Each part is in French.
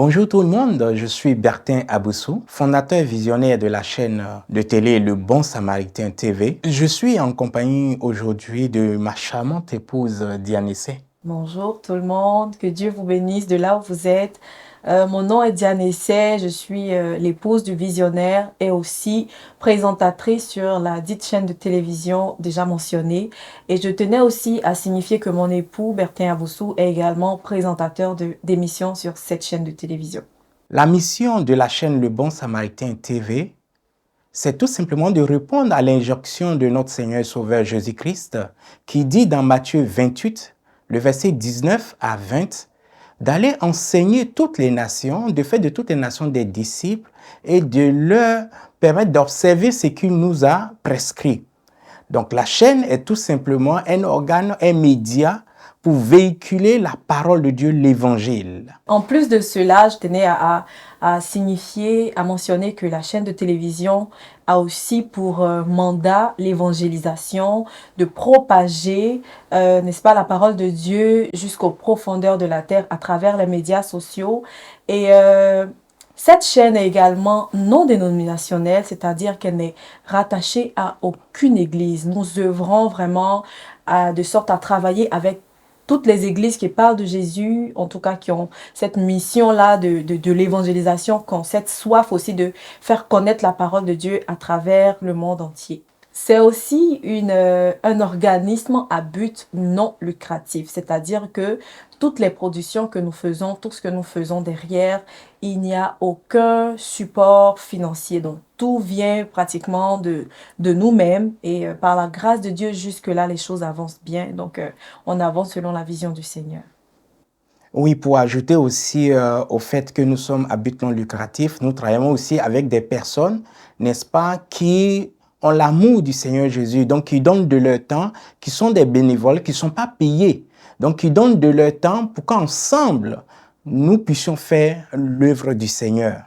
Bonjour tout le monde, je suis Bertin Aboussou, fondateur et visionnaire de la chaîne de télé Le Bon Samaritain TV. Je suis en compagnie aujourd'hui de ma charmante épouse Diane Essay. Bonjour tout le monde, que Dieu vous bénisse de là où vous êtes. Mon nom est Diane Essay, je suis l'épouse du visionnaire et aussi présentatrice sur la dite chaîne de télévision déjà mentionnée. Et je tenais aussi à signifier que mon époux, Bertin Aboussou, est également présentateur d'émissions sur cette chaîne de télévision. La mission de la chaîne Le Bon Samaritain TV, c'est tout simplement de répondre à l'injonction de notre Seigneur et Sauveur Jésus-Christ qui dit dans Matthieu 28, le verset 19 à 20, d'aller enseigner toutes les nations, de faire de toutes les nations des disciples et de leur permettre d'observer ce qu'il nous a prescrit. Donc la chaîne est tout simplement un organe, un média pour véhiculer la parole de Dieu, l'évangile. En plus de cela, je tenais à signifier, à mentionner que la chaîne de télévision a aussi pour mandat l'évangélisation, de propager, n'est-ce pas, la parole de Dieu jusqu'aux profondeurs de la terre à travers les médias sociaux. Et cette chaîne est également non dénominationnelle, c'est-à-dire qu'elle n'est rattachée à aucune église. Nous œuvrons vraiment de sorte à travailler avec toutes les églises qui parlent de Jésus, en tout cas qui ont cette mission-là de l'évangélisation, qui ont cette soif aussi de faire connaître la parole de Dieu à travers le monde entier. C'est aussi un organisme à but non lucratif, c'est-à-dire que toutes les productions que nous faisons, tout ce que nous faisons derrière, il n'y a aucun support financier. Donc, tout vient pratiquement de nous-mêmes et par la grâce de Dieu, jusque-là, les choses avancent bien. Donc, on avance selon la vision du Seigneur. Oui, pour ajouter aussi au fait que nous sommes à but non lucratif, nous travaillons aussi avec des personnes, n'est-ce pas, qui ont l'amour du Seigneur Jésus, donc qui donnent de leur temps, qui sont des bénévoles, qui ne sont pas payés, donc qui donnent de leur temps pour qu'ensemble, nous puissions faire l'œuvre du Seigneur.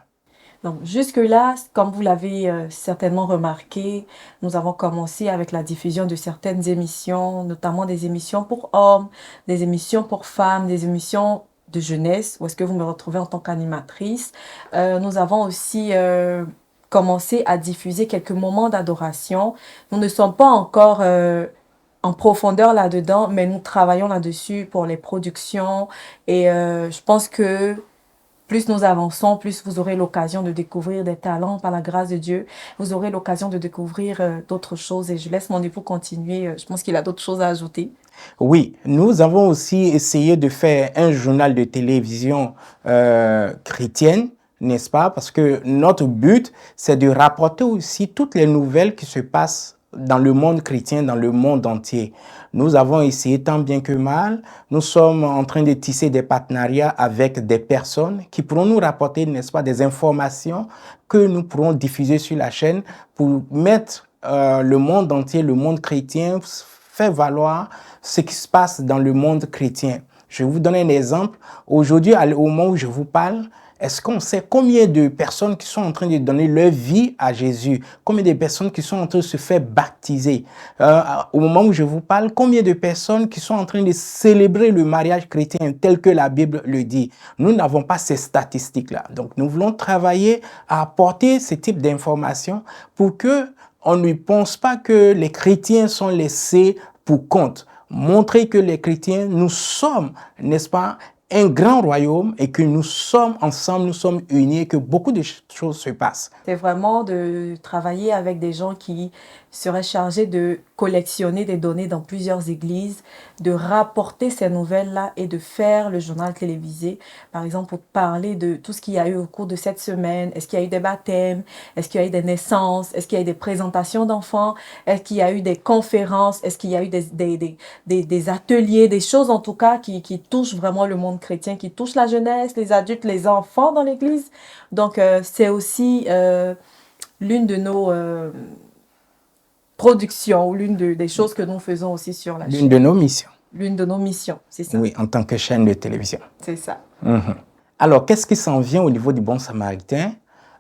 Donc, jusque-là, comme vous l'avez certainement remarqué, nous avons commencé avec la diffusion de certaines émissions, notamment des émissions pour hommes, des émissions pour femmes, des émissions de jeunesse, où est-ce que vous me retrouvez en tant qu'animatrice. Nous avons aussi commencé à diffuser quelques moments d'adoration. Nous ne sommes pas encore en profondeur là-dedans, mais nous travaillons là-dessus pour les productions et je pense que plus nous avançons, plus vous aurez l'occasion de découvrir des talents par la grâce de Dieu. Vous aurez l'occasion de découvrir d'autres choses et je laisse mon époux continuer. Je pense qu'il a d'autres choses à ajouter. Oui, nous avons aussi essayé de faire un journal de télévision chrétienne, n'est-ce pas? Parce que notre but, c'est de rapporter aussi toutes les nouvelles qui se passent dans le monde chrétien, dans le monde entier. Nous avons essayé tant bien que mal. Nous sommes en train de tisser des partenariats avec des personnes qui pourront nous rapporter, n'est-ce pas, des informations que nous pourrons diffuser sur la chaîne pour mettre le monde entier, le monde chrétien, faire valoir ce qui se passe dans le monde chrétien. Je vais vous donner un exemple. Aujourd'hui, au moment où je vous parle, est-ce qu'on sait combien de personnes qui sont en train de donner leur vie à Jésus? Combien de personnes qui sont en train de se faire baptiser? Au moment où je vous parle, combien de personnes qui sont en train de célébrer le mariage chrétien tel que la Bible le dit? Nous n'avons pas ces statistiques-là. Donc, nous voulons travailler à apporter ce type d'informations pour que on ne pense pas que les chrétiens sont laissés pour compte. Montrer que les chrétiens, nous sommes, n'est-ce pas, un grand royaume et que nous sommes ensemble, nous sommes unis et que beaucoup de choses se passent. C'est vraiment de travailler avec des gens qui seraient chargés de collectionner des données dans plusieurs églises, de rapporter ces nouvelles-là et de faire le journal télévisé, par exemple pour parler de tout ce qu'il y a eu au cours de cette semaine. Est-ce qu'il y a eu des baptêmes? Est-ce qu'il y a eu des naissances? Est-ce qu'il y a eu des présentations d'enfants? Est-ce qu'il y a eu des conférences? Est-ce qu'il y a eu des ateliers, des choses en tout cas qui touchent vraiment le monde chrétien, qui touchent la jeunesse, les adultes, les enfants dans l'église? Donc, c'est aussi l'une de nos productions, des choses que nous faisons aussi sur la chaîne. L'une de nos missions. L'une de nos missions, c'est ça. Oui, en tant que chaîne de télévision. C'est ça. Alors, qu'est-ce qui s'en vient au niveau du Bon Samaritain?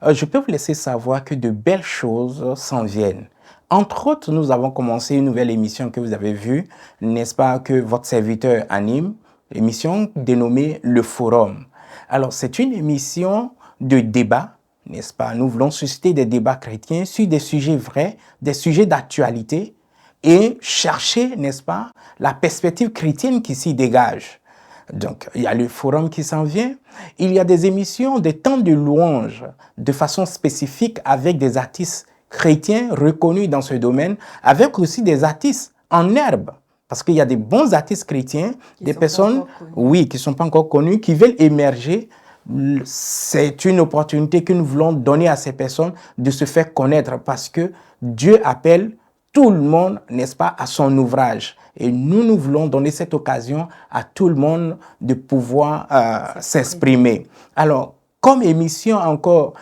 Je peux vous laisser savoir que de belles choses s'en viennent. Entre autres, nous avons commencé une nouvelle émission que vous avez vue, n'est-ce pas, que votre serviteur anime, émission dénommée Le Forum. Alors, c'est une émission de débat, n'est-ce pas? Nous voulons susciter des débats chrétiens sur des sujets vrais, des sujets d'actualité et chercher, n'est-ce pas, la perspective chrétienne qui s'y dégage. Donc, il y a le forum qui s'en vient. Il y a des émissions, des temps de louange de façon spécifique avec des artistes chrétiens reconnus dans ce domaine, avec aussi des artistes en herbe. Parce qu'il y a des bons artistes chrétiens, des personnes, oui, qui ne sont pas encore connus, qui veulent émerger. C'est une opportunité que nous voulons donner à ces personnes de se faire connaître parce que Dieu appelle tout le monde, n'est-ce pas, à son ouvrage. Et nous voulons donner cette occasion à tout le monde de pouvoir s'exprimer. Alors, comme émission encore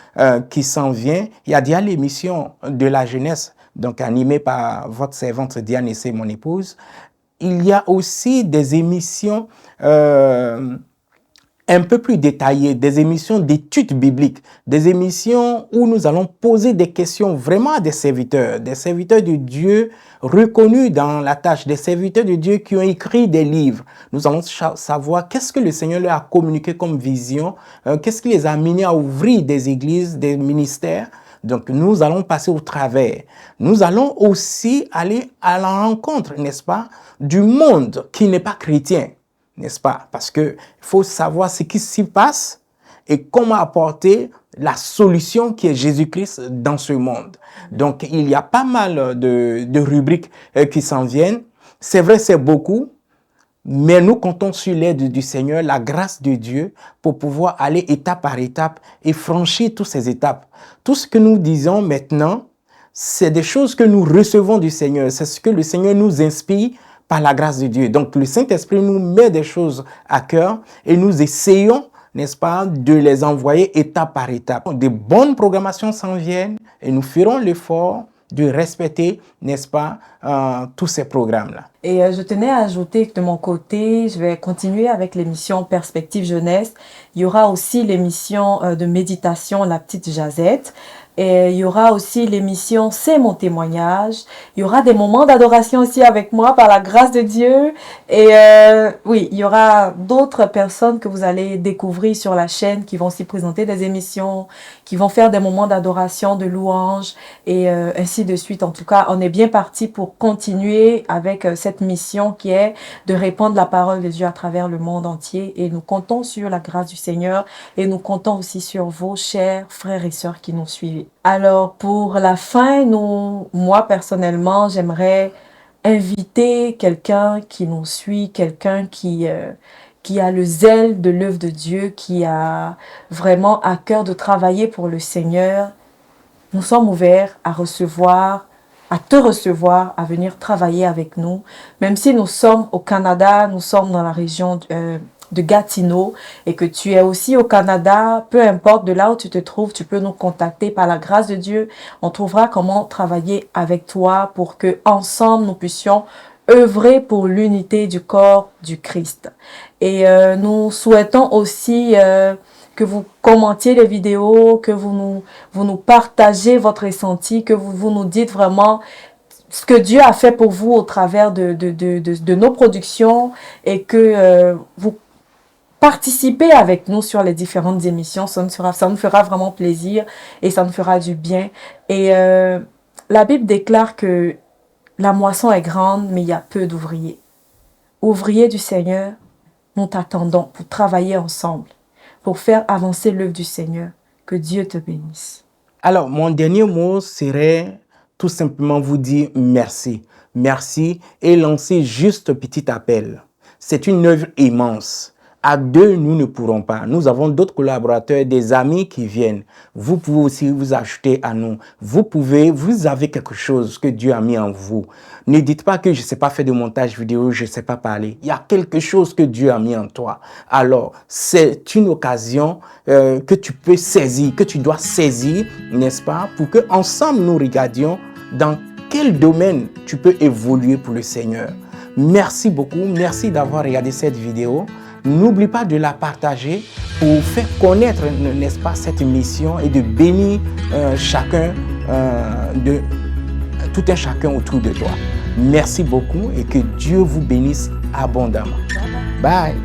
qui s'en vient, il y a déjà l'émission de la jeunesse, donc animée par votre servante Diane Essé, mon épouse. Il y a aussi des émissions un peu plus détaillées, des émissions d'études bibliques, des émissions où nous allons poser des questions vraiment à des serviteurs de Dieu reconnus dans la tâche, des serviteurs de Dieu qui ont écrit des livres. Nous allons savoir qu'est-ce que le Seigneur leur a communiqué comme vision, qu'est-ce qui les a amenés à ouvrir des églises, des ministères. Donc, nous allons passer au travers. Nous allons aussi aller à la rencontre, n'est-ce pas, du monde qui n'est pas chrétien, n'est-ce pas? Parce qu'il faut savoir ce qui s'y passe et comment apporter la solution qui est Jésus-Christ dans ce monde. Donc, il y a pas mal de rubriques qui s'en viennent. C'est vrai, c'est beaucoup, mais nous comptons sur l'aide du Seigneur, la grâce de Dieu, pour pouvoir aller étape par étape et franchir toutes ces étapes. Tout ce que nous disons maintenant, c'est des choses que nous recevons du Seigneur. C'est ce que le Seigneur nous inspire par la grâce de Dieu. Donc, le Saint-Esprit nous met des choses à cœur et nous essayons, n'est-ce pas, de les envoyer étape par étape. De bonnes programmations s'en viennent et nous ferons l'effort de respecter, n'est-ce pas, tous ces programmes-là. Et je tenais à ajouter que de mon côté, je vais continuer avec l'émission Perspective Jeunesse. Il y aura aussi l'émission de méditation La Petite Jazette. Et il y aura aussi l'émission C'est mon témoignage. Il y aura des moments d'adoration aussi avec moi par la grâce de Dieu. Et oui, il y aura d'autres personnes que vous allez découvrir sur la chaîne qui vont s'y présenter des émissions, qui vont faire des moments d'adoration, de louange et ainsi de suite. En tout cas, on est bien parti pour continuer avec cette mission qui est de répandre la parole de Dieu à travers le monde entier. Et nous comptons sur la grâce du Seigneur et nous comptons aussi sur vos chers frères et sœurs qui nous suivent. Alors, pour la fin, moi, personnellement, j'aimerais inviter quelqu'un qui nous suit, quelqu'un qui a le zèle de l'œuvre de Dieu, qui a vraiment à cœur de travailler pour le Seigneur. Nous sommes ouverts à te recevoir, à venir travailler avec nous. Même si nous sommes au Canada, nous sommes dans la région de Gatineau et que tu es aussi au Canada, peu importe de là où tu te trouves, tu peux nous contacter par la grâce de Dieu. On trouvera comment travailler avec toi pour que ensemble nous puissions œuvrer pour l'unité du corps du Christ. Et nous souhaitons aussi que vous commentiez les vidéos, que vous nous partagez votre ressenti, que vous nous dites vraiment ce que Dieu a fait pour vous au travers de nos productions et que vous participez avec nous sur les différentes émissions. Ça nous fera vraiment plaisir et ça nous fera du bien. Et la Bible déclare que la moisson est grande, mais il y a peu d'ouvriers. Ouvriers du Seigneur, nous t'attendons pour travailler ensemble, pour faire avancer l'œuvre du Seigneur. Que Dieu te bénisse. Alors, mon dernier mot serait tout simplement vous dire merci. Merci et lancer juste un petit appel. C'est une œuvre immense. À deux, nous ne pourrons pas. Nous avons d'autres collaborateurs, des amis qui viennent. Vous pouvez aussi vous ajouter à nous. Vous avez quelque chose que Dieu a mis en vous. Ne dites pas que je ne sais pas faire de montage vidéo, je ne sais pas parler. Il y a quelque chose que Dieu a mis en toi. Alors, c'est une occasion que tu peux saisir, que tu dois saisir, n'est-ce pas, pour que ensemble nous regardions dans quel domaine tu peux évoluer pour le Seigneur. Merci beaucoup. Merci d'avoir regardé cette vidéo. N'oublie pas de la partager pour faire connaître, n'est-ce pas, cette mission et de bénir tout un chacun autour de toi. Merci beaucoup et que Dieu vous bénisse abondamment. Bye.